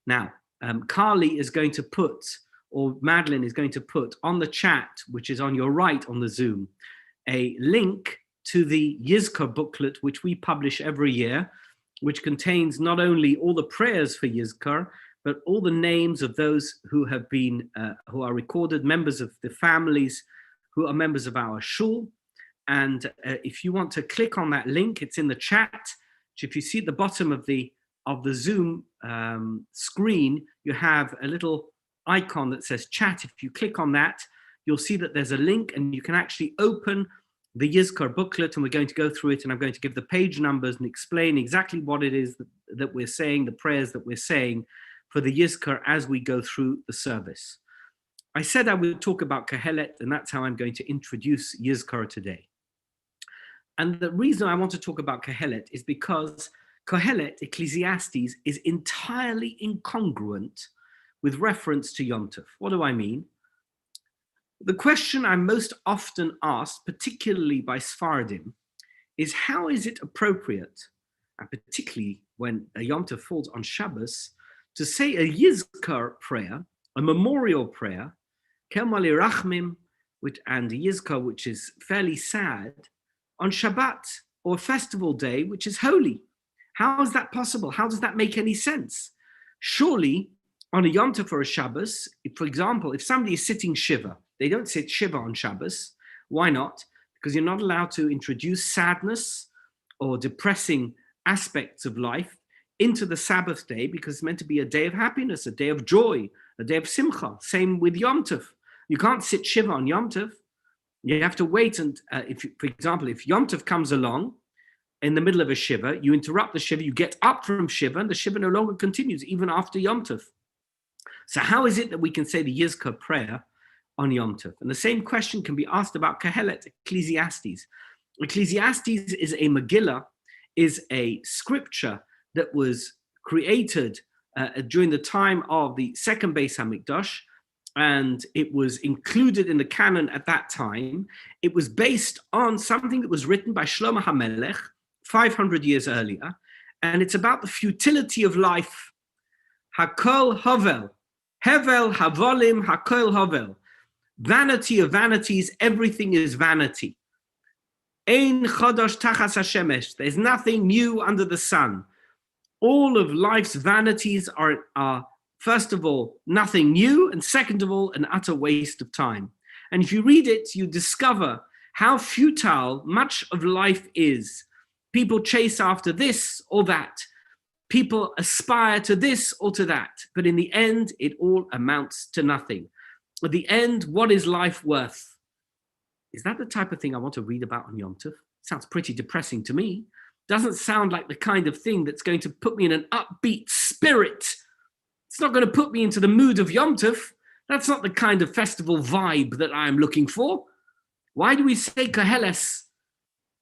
Now, Carly is going to put, or Madeline is going to put on the chat, which is on your right on the Zoom, a link to the Yizkor booklet, which we publish every year, which contains not only all the prayers for Yizkor, but all the names of those who have been, who are recorded, members of the families who are members of our shul. And if you want to click on that link, it's in the chat. If you see at the bottom of the Zoom screen, you have a little icon that says chat. If you click on that, you'll see that there's a link and you can actually open the Yizkor booklet, and we're going to go through it, and I'm going to give the page numbers and explain exactly what it is that we're saying, the prayers that we're saying for the Yizkor as we go through the service. I said I would talk about Kohelet, and that's how I'm going to introduce Yizkor today. And the reason I want to talk about Kohelet is because Kohelet, Ecclesiastes, is entirely incongruent with reference to Yom Tov. What do I mean? The question I'm most often asked, particularly by Sfaradim, is how is it appropriate, and particularly when a Yom Tov falls on Shabbos, to say a Yizkor prayer, a memorial prayer, Kel Mali Rachmim, and Yizkor, which is fairly sad, on Shabbat, or festival day, which is holy. How is that possible? How does that make any sense? Surely, on a Yom Tov or a Shabbos, for example, if somebody is sitting Shiva, they don't sit Shiva on Shabbos. Why not? Because you're not allowed to introduce sadness or depressing aspects of life into the Sabbath day, because it's meant to be a day of happiness, a day of joy, a day of simcha. Same with Yom Tov. You can't sit Shiva on Yom Tov. You have to wait, and for example, if Yom Tov comes along in the middle of a Shiva, you interrupt the Shiva, you get up from Shiva, and the Shiva no longer continues even after Yom Tov. So how is it that we can say the Yizkor prayer on Yom Tov? And the same question can be asked about Kohelet, Ecclesiastes. Ecclesiastes is a Megillah, is a scripture that was created during the time of the second Beis HaMikdash, and it was included in the canon at that time. It was based on something that was written by Shlomo HaMelech 500 years earlier, and it's about the futility of life. Hakol Hovel, Hevel Havolim Hakol Hovel. Vanity of vanities, everything is vanity. Ein Chodosh Tachas HaShemesh, there's nothing new under the sun. All of life's vanities are first of all, nothing new, and second of all, an utter waste of time. And if you read it, you discover how futile much of life is. People chase after this or that. People aspire to this or to that. But in the end, it all amounts to nothing. At the end, what is life worth? Is that the type of thing I want to read about on Yom Tov? Sounds pretty depressing to me. Doesn't sound like the kind of thing that's going to put me in an upbeat spirit. It's not going to put me into the mood of Yom Tov. That's not the kind of festival vibe that I'm looking for. Why do we say Koheles?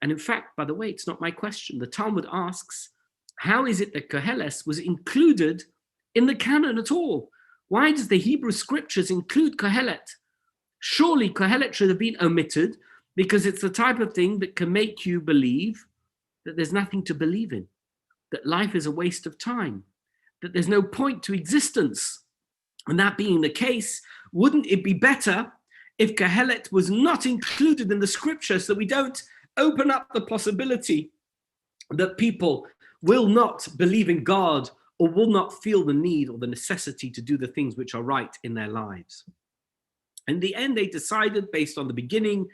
And in fact, by the way, it's not my question. The Talmud asks, how is it that Koheles was included in the canon at all? Why does the Hebrew scriptures include Kohelet? Surely Kohelet should have been omitted, because it's the type of thing that can make you believe that there's nothing to believe in, that life is a waste of time, that there's no point to existence. And that being the case, wouldn't it be better if Kohelet was not included in the scriptures, so that we don't open up the possibility that people will not believe in God or will not feel the need or the necessity to do the things which are right in their lives? In the end, they decided, based on the beginning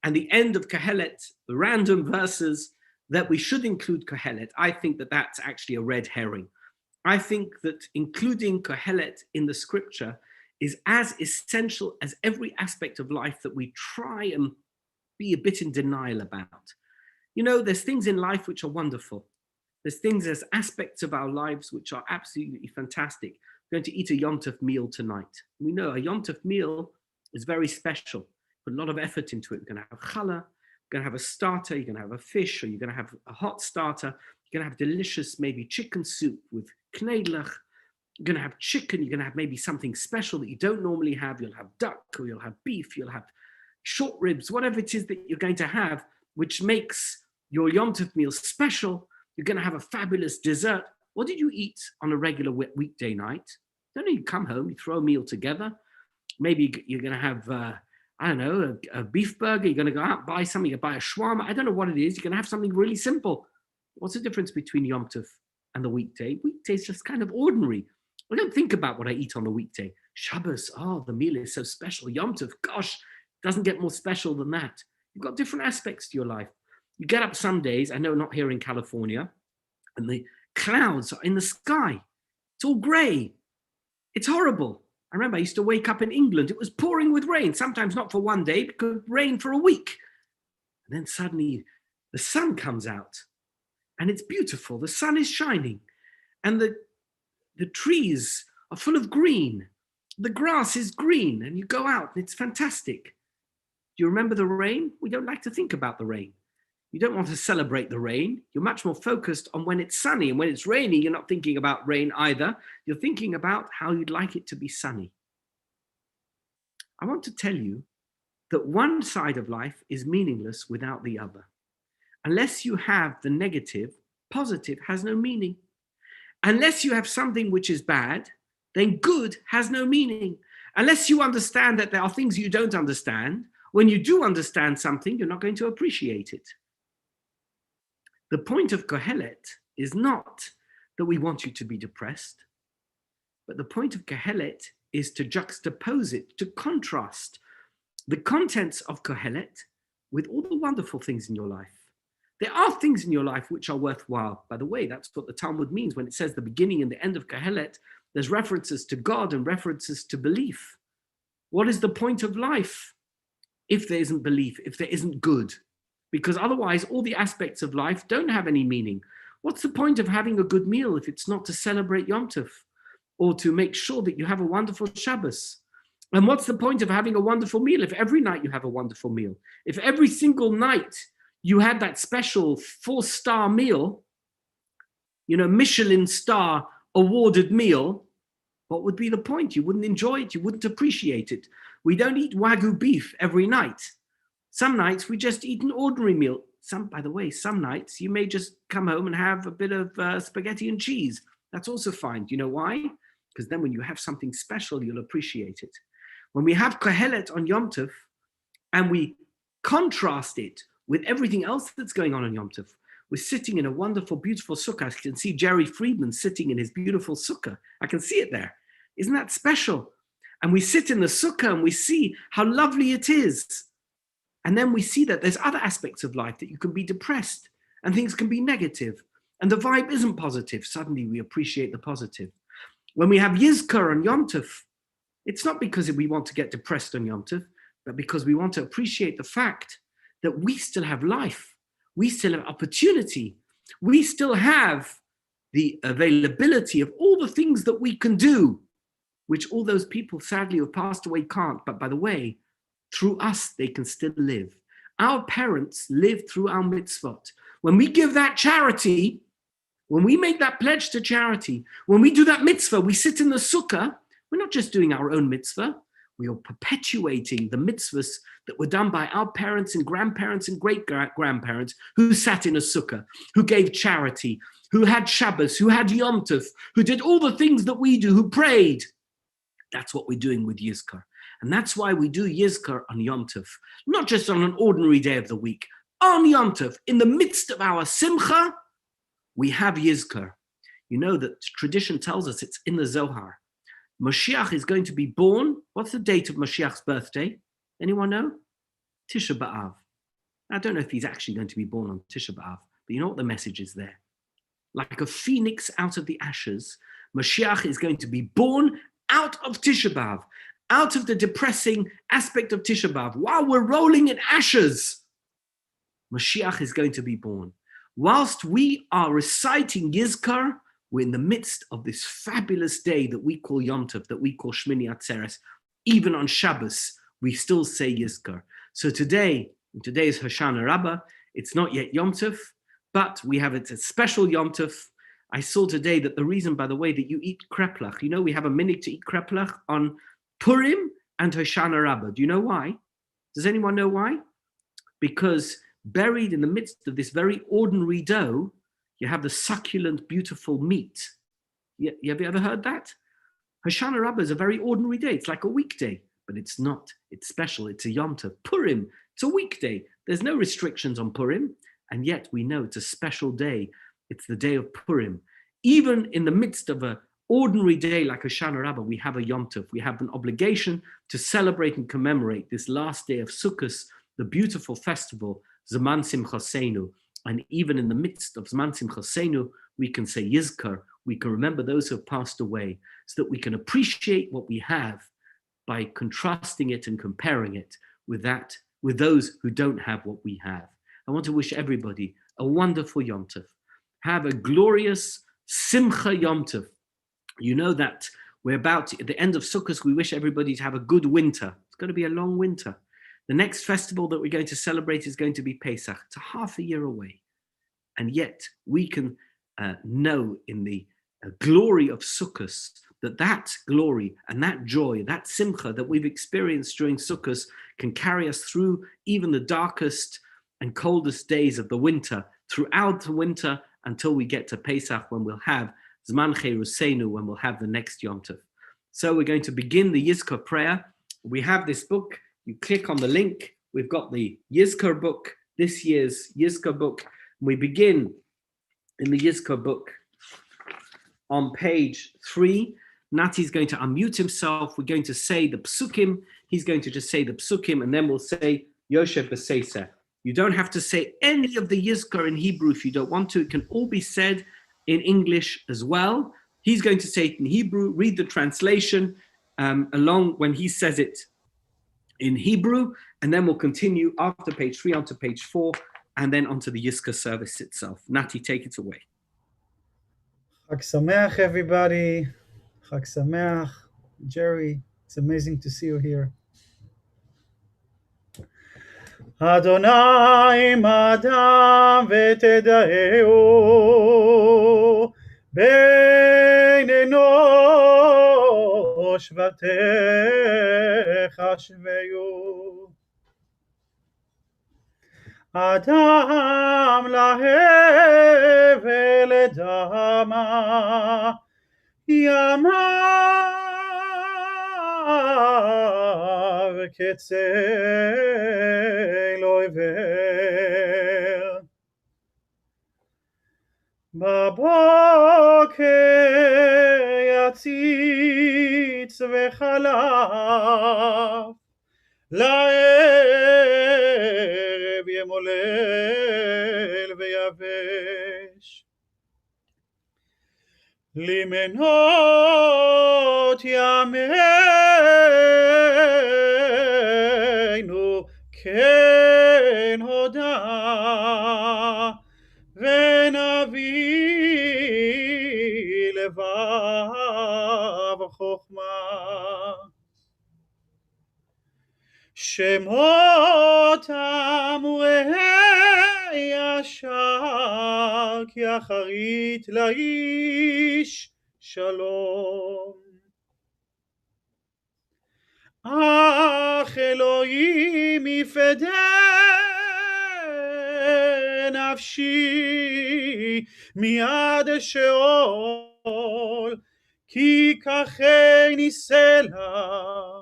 and the end of Kohelet, the random verses, that we should include Kohelet. I think that that's actually a red herring. I think that including Kohelet in the scripture is as essential as every aspect of life that we try and be a bit in denial about. You know, there's things in life which are wonderful. There's aspects of our lives which are absolutely fantastic. We're going to eat a Yom Tov meal tonight. We know a Yom Tov meal is very special. Put a lot of effort into it. We're going to have challah, you're going to have a starter, you're going to have a fish, or you're going to have a hot starter. You're going to have delicious, maybe chicken soup with knedlach. You're going to have chicken. You're going to have maybe something special that you don't normally have. You'll have duck, or you'll have beef. You'll have short ribs, whatever it is that you're going to have, which makes your Yom Tov meal special. You're going to have a fabulous dessert. What did you eat on a regular weekday night? Don't you come home, you throw a meal together. Maybe you're going to have, I don't know, a beef burger. You're going to go out, buy something, you buy a shawarma. I don't know what it is. You're going to have something really simple. What's the difference between Yom Tov and the weekday? Weekday's just kind of ordinary. I don't think about what I eat on the weekday. Shabbos, oh, the meal is so special. Yom Tov, gosh, doesn't get more special than that. You've got different aspects to your life. You get up some days, I know not here in California, and the clouds are in the sky. It's all gray. It's horrible. I remember I used to wake up in England. It was pouring with rain, sometimes not for one day, because it rained for a week. And then suddenly the sun comes out and it's beautiful. The sun is shining and the trees are full of green. The grass is green and you go out and it's fantastic. Do you remember the rain? We don't like to think about the rain. You don't want to celebrate the rain. You're much more focused on when it's sunny. And when it's raining, you're not thinking about rain either. You're thinking about how you'd like it to be sunny. I want to tell you that one side of life is meaningless without the other. Unless you have the negative, positive has no meaning. Unless you have something which is bad, then good has no meaning. Unless you understand that there are things you don't understand, when you do understand something, you're not going to appreciate it. The point of Kohelet is not that we want you to be depressed, but the point of Kohelet is to juxtapose it, to contrast the contents of Kohelet with all the wonderful things in your life. There are things in your life which are worthwhile. By the way, that's what the Talmud means when it says the beginning and the end of Kohelet. There's references to God and references to belief. What is the point of life if there isn't belief, if there isn't good? Because otherwise, all the aspects of life don't have any meaning. What's the point of having a good meal if it's not to celebrate Yom Tov or to make sure that you have a wonderful Shabbos? And what's the point of having a wonderful meal if every night you have a wonderful meal? If every single night you had that special 4-star meal, Michelin star awarded meal, what would be the point? You wouldn't enjoy it. You wouldn't appreciate it. We don't eat Wagyu beef every night. Some nights we just eat an ordinary meal. By the way, some nights you may just come home and have a bit of spaghetti and cheese. That's also fine. Do you know why? Because then when you have something special, you'll appreciate it. When we have Kohelet on Yom Tov and we contrast it with everything else that's going on Yom Tov, we're sitting in a wonderful, beautiful sukkah. I can see Jerry Friedman sitting in his beautiful sukkah. I can see it there. Isn't that special? And we sit in the sukkah and we see how lovely it is. And then we see that there's other aspects of life that you can be depressed and things can be negative and the vibe isn't positive. Suddenly we appreciate the positive. When we have Yizkor on Yom Tov, it's not because we want to get depressed on Yom Tov, but because we want to appreciate the fact that we still have life. We still have opportunity. We still have the availability of all the things that we can do, which all those people sadly who have passed away can't. But by the way, through us, they can still live. Our parents lived through our mitzvot. When we give that charity, when we make that pledge to charity, when we do that mitzvah, we sit in the sukkah, we're not just doing our own mitzvah, we are perpetuating the mitzvahs that were done by our parents and grandparents and great-grandparents who sat in a sukkah, who gave charity, who had Shabbos, who had Yom Tov, who did all the things that we do, who prayed. That's what we're doing with Yizkor. And that's why we do Yizkor on Yom Tov, not just on an ordinary day of the week. On Yom Tov, in the midst of our simcha, we have Yizkor. You know that tradition tells us it's in the Zohar. Mashiach is going to be born. What's the date of Mashiach's birthday? Anyone know? Tisha B'Av. I don't know if he's actually going to be born on Tisha B'Av, but you know what the message is there? Like a phoenix out of the ashes, Mashiach is going to be born out of Tisha B'Av, out of the depressing aspect of Tisha B'Av. While we're rolling in ashes, Mashiach is going to be born. Whilst we are reciting Yizkor, we're in the midst of this fabulous day that we call Yom Tov, that we call Shmini Atzeres. Even on Shabbos, we still say Yizkor. So today is Hoshana Rabbah. It's not yet Yom Tov, but we have a special Yom Tov. I saw today that the reason, by the way, that you eat kreplach, we have a minute to eat kreplach on Purim and Hoshana Rabbah. Do you know why? Does anyone know why? Because buried in the midst of this very ordinary dough, You have the succulent, beautiful meat. Have you ever heard that? Hoshana Rabbah is a very ordinary day. It's like a weekday, but it's not. It's special. It's a Yom Tov. Purim, it's a weekday. There's no restrictions on Purim, and yet we know it's a special day. It's the day of Purim. Even in the midst of an ordinary day like Hoshana Rabbah, we have a Yom Tov. We have an obligation to celebrate and commemorate this last day of Sukkot, the beautiful festival, Zman Simchasenu. And even in the midst of Zman Simchasenu, we can say Yizkor. We can remember those who have passed away, so that we can appreciate what we have by contrasting it and comparing it with those who don't have what we have. I want to wish everybody a wonderful Yom Tov. Have a glorious Simcha Yom Tov. You know that we're at the end of Sukkot. We wish everybody to have a good winter. It's going to be a long winter. The next festival that we're going to celebrate is going to be Pesach. It's a half a year away. And yet we can know in the glory of Sukkot that glory and that joy, that simcha that we've experienced during Sukkot can carry us through even the darkest and coldest days of the winter, throughout the winter until we get to Pesach, when we'll have Zman Cherusenu, when we'll have the next Yom Tov. So we're going to begin the Yizkor prayer. We have this book. You click on the link. We've got the Yizkor book, this year's Yizkor book. We begin in the Yizkor book on page 3. Nati's going to unmute himself. We're going to say the psukim. He's going to just say the psukim, and then we'll say Yosef B'Seiseh. You don't have to say any of the Yizkor in Hebrew if you don't want to. It can all be said in English as well. He's going to say it in Hebrew. Read the translation along when he says it in Hebrew, and then we'll continue after page 3 onto page 4, and then onto the Yizkor service itself. Nati, take it away. Chag Sameach, everybody. Chag Sameach. Jerry, it's amazing to see you here. Adonai madam v'teda'eu bein enosh v'techashveyu Adam lahevel dama yamav ketzei lo iver baboker yatzitz v'chalav לערב ימולל ויבש למנות ימינו כן הודה ונביא לבב חוכמה שמות אמורי ישר כי אחרית לאיש שלום אך אלוהים יפדה נפשי מיד שאול כי ככני סלע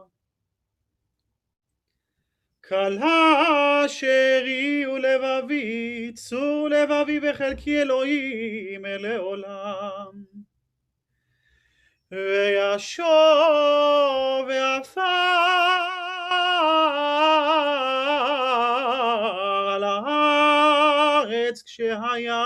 כלה שרי ולבבי, צור לבבי בחלקי אלוהים לעולם. וישוב ועפר על הארץ כשהיה,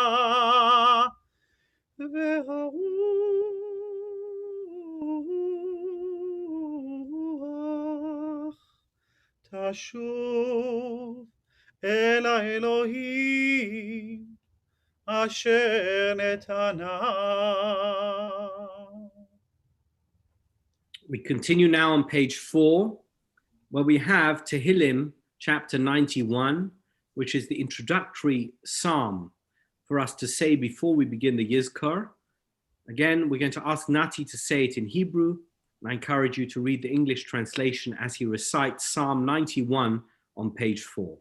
תשוב אל האלוהים אשר נתנה. We continue now on page 4, where we have Tehillim, chapter 91, which is the introductory psalm for us to say before we begin the Yizkor. Again, we're going to ask Nati to say it in Hebrew. I encourage you to read the English translation as he recites Psalm 91 on page 4.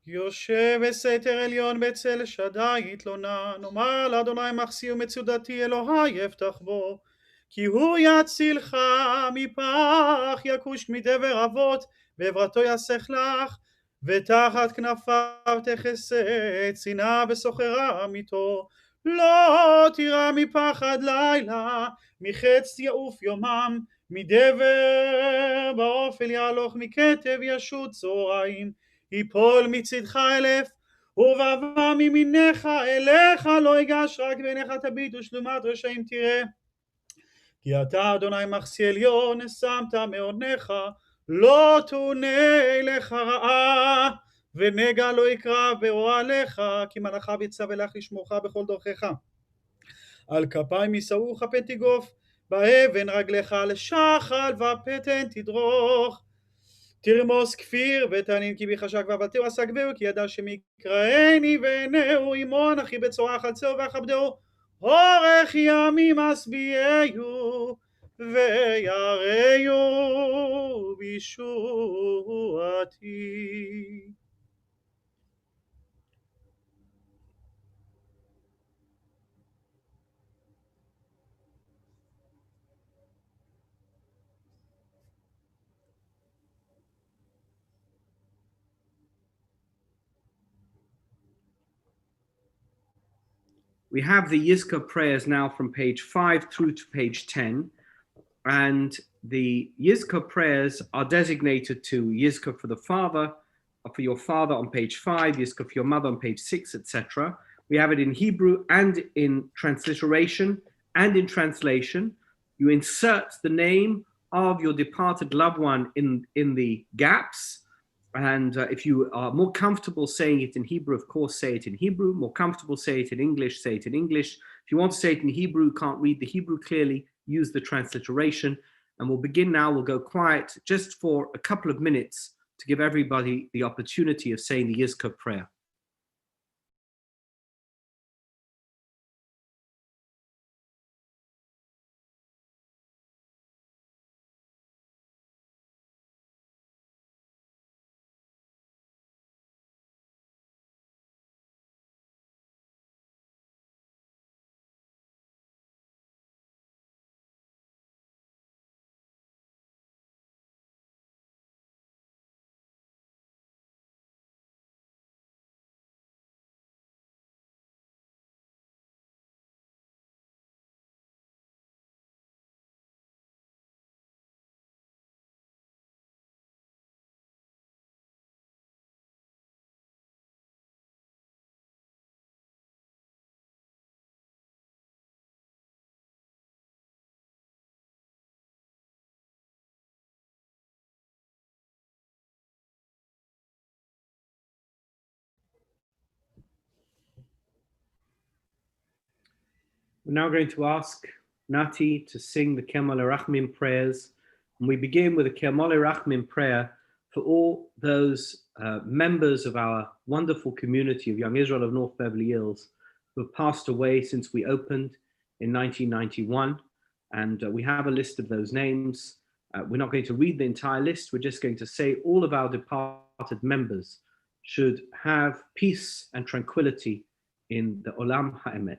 יושב בסתר עליון בצל שדי יתלונן, אומר לאדוני מחסי ומצודתי אלוהי יפתח בו, כי הוא יצילך מפח יכוש מדבר אבות, בעברתו יסך לך, ותחת כנפיו תכסה צינה וסוחרה מיתו. לא תירא מפחד לילה, מחץ יעוף יומם, מדבר באופל יהלוך, מכתב ישוט צהריים. יפול מצדך 1000 ובעבר מימינך, אליך לא ייגש, רק בעיניך תביט ושלומת רשעים תראה. כי אתה אדוני מחסי עליון, שמת מעונך, לא תונה לך רעה, ונגע לא יקרב באוהליך, כי מלאכיו יצווה לך לשמורך בכל דרכיך. על כפיים יישאוך פן תגוף, באבן רגליך לשחל ופתן תדרוך. תרמוס כפיר ותנין כי בי חשק ועבדתהו אסגבהו, כי ידע שמקראני ועיניהו עמו אנכי בצורה חלצהו ואכבדהו. אורך ימים אשביעהו ויראהו בישועתי. We have the Yizkor prayers now from page 5 through to page 10. And the Yizkor prayers are designated to Yizkor for the father, for your father on page 5, Yizkor for your mother on page 6, etc. We have it in Hebrew and in transliteration and in translation. You insert the name of your departed loved one in the gaps. And if you are more comfortable saying it in Hebrew, of course, say it in Hebrew. More comfortable, say it in English, say it in English. If you want to say it in Hebrew, can't read the Hebrew clearly, use the transliteration. And we'll begin now. We'll go quiet just for a couple of minutes to give everybody the opportunity of saying the Yizkor prayer. We're now going to ask Nati to sing the Kemal Rachmim prayers. And we begin with a Kemal Rachmim prayer for all those members of our wonderful community of Young Israel of North Beverly Hills who have passed away since we opened in 1991. And we have a list of those names. We're not going to read the entire list. We're just going to say all of our departed members should have peace and tranquility in the Olam Ha'emet.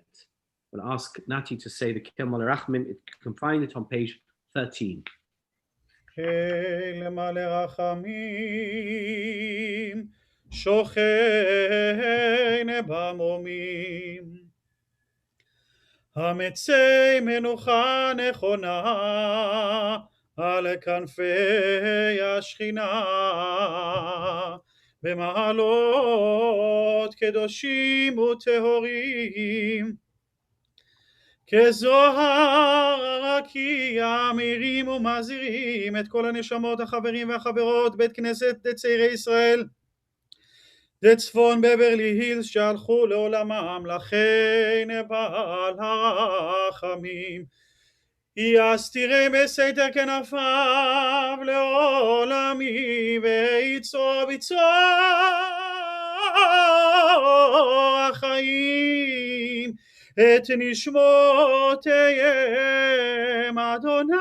We'll ask Nati to say the Kemal Rachmim. You can find it on page 13. Kemal Rachamim shochen bamomim, המצי מנוחה נכונה על כנפי השכינה, במעלות קדושים וטהורים, כזוהר הרקיע מאירים ומזהירים את כל הנשמות החברים והחברות בית כנסת צעירי ישראל דצפון בברלי הילס שהלכו לעולמם, לכן בעל הרחמים יסתירם בסתר כנפיו לעולמי, ויצור ביצור החיים את נשמותיהם, אדוני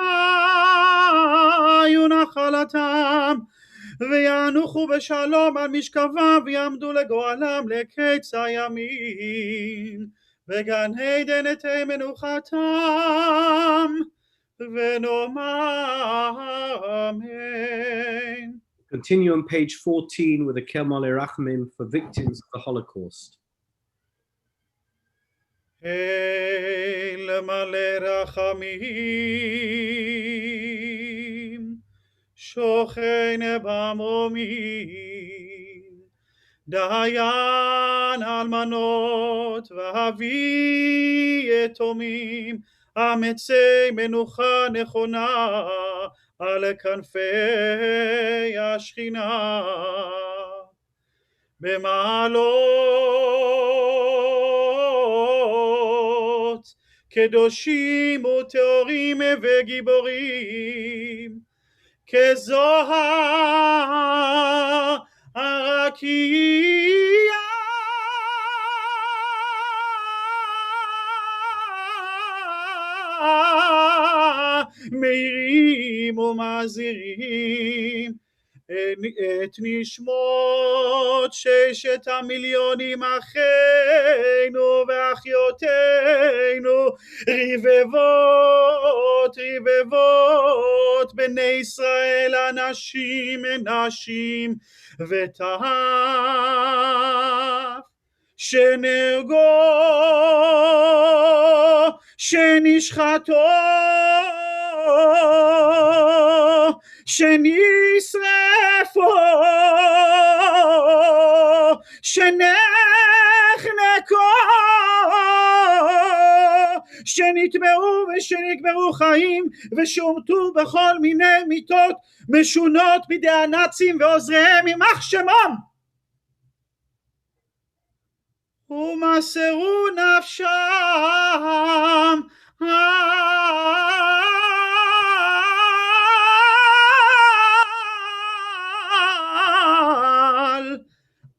ונחלתם וינוחו בשלום על משכבם ויעמדו לגואלם לקץ הימים, בגן עדן תהא מנוחתם, ונאמר אמן. Continue on page 14 with the Kel Malei Rachamim for victims of the Holocaust. אל מלא רחמים, שוכן במרומים, דיין אלמנות ואבי יתומים, אמצי מנוחה נכונה על כנפי השכינה. במעלות קדושים וטהורים וגיבורים, כזוהר הרקיע מאירים ומזהירים את נשמות 6,000,000 אחינו ואחיותינו, רבבות רבבות בני ישראל, אנשים נשים וטף, שנהרגו, שנשחטו, שנשרפו, שנחנקו, שנטבעו ושנקברו חיים ושומטו בכל מיני מיתות משונות בידי הנאצים ועוזריהם יימח שמם, ומסרו נפשם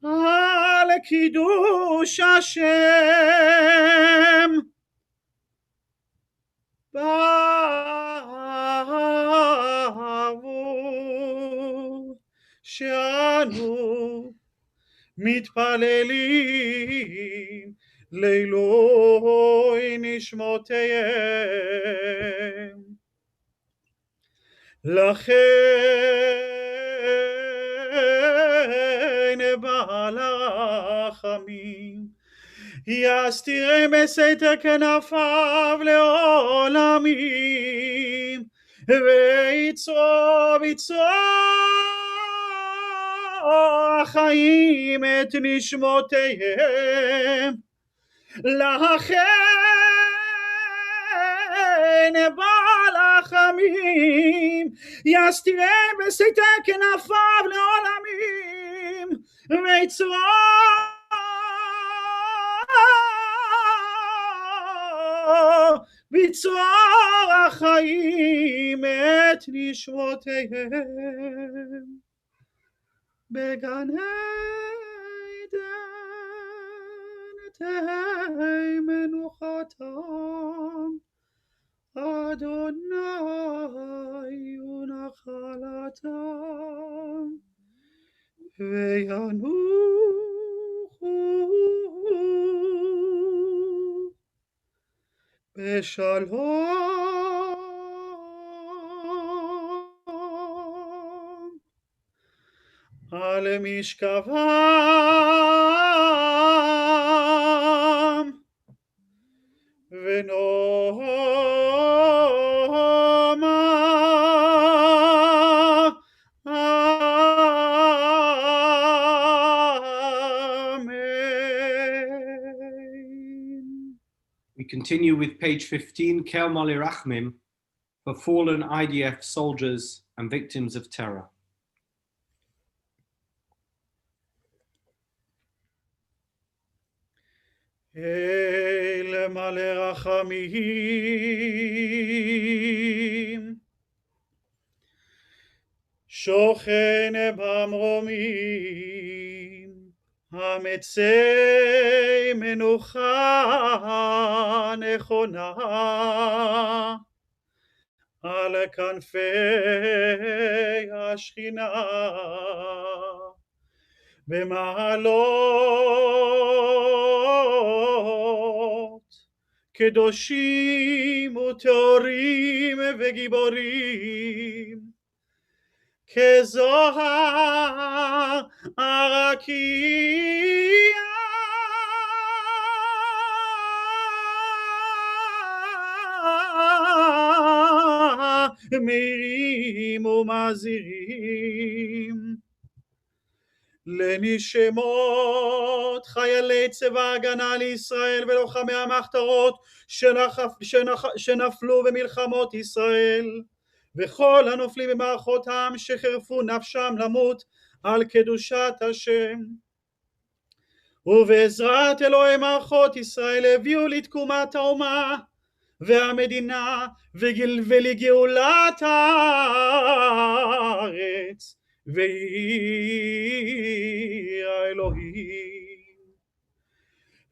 על קידוש השם. בעבור שאנו מתפללים לעילוי נשמותיהם, לכן בעל הרחמים יסתירם בסתר כנפיו לעולמים, ויצרור החיים את נשמותיהם, לכן בעל הרחמים יסתירם בסתר כנפיו לעולמים, ויצרור בצרור החיים את נשמותיהם, בגן עדן תהא מנוחתם, אדוני ונחלתם, וינוחו בשלום על משכבם, ונאמר amen. We continue with page 15, Kel Malei Rachamim for fallen IDF soldiers and victims of terror. אל מלא רחמים, שוכן במרומים, אמצי מנוחה נכונה על כנפי השכינה במעלות קדושים וטהורים וגיבורים כזוהר הרקיע מאירים ומזהירים לנשמות חיילי צבא הגנה לישראל ולוחמי המחתרות שנפלו במלחמות ישראל וכל הנופלים במערכות העם שחירפו נפשם למות על קדושת השם ובעזרת אלוהי מערכות ישראל הביאו לתקומת האומה והמדינה ולגאולת הארץ ויהי האלוהים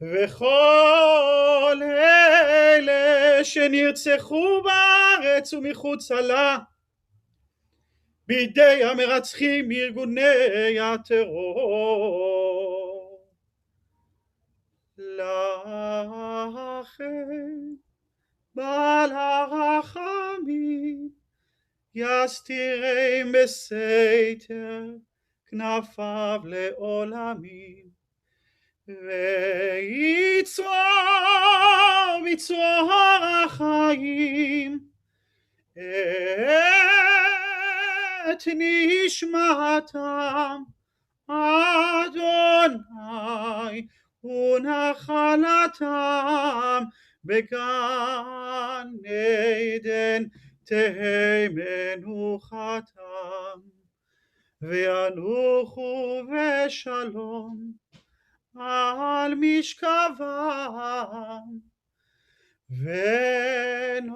וכל אלה שנרצחו בארץ ומחוצה לה בידי המרצחים מארגוני הטרור לכם בעל הרחמים יסתירם בסתר כנפיו לעולמים ויצרור בצרור החיים את נשמתם אדוני ונחלתם בגן עדן תהא מנוחתם וינוחו בשלום על משכבם ונאמר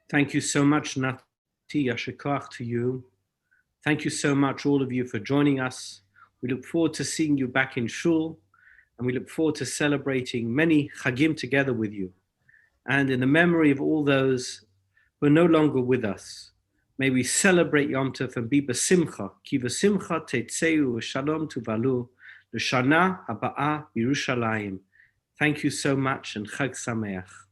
Thank you so much, Nati. Yashikach to you. Thank you so much, all of you, for joining us. We look forward to seeing you back in Shul, and we look forward to celebrating many Chagim together with you. And in the memory of all those who are no longer with us, may we celebrate Yom Tov and be b'simcha, ki v'simcha tetzeu v'shalom tuvalu, l'shana haba'a Yerushalayim. Thank you so much, and Chag Sameach.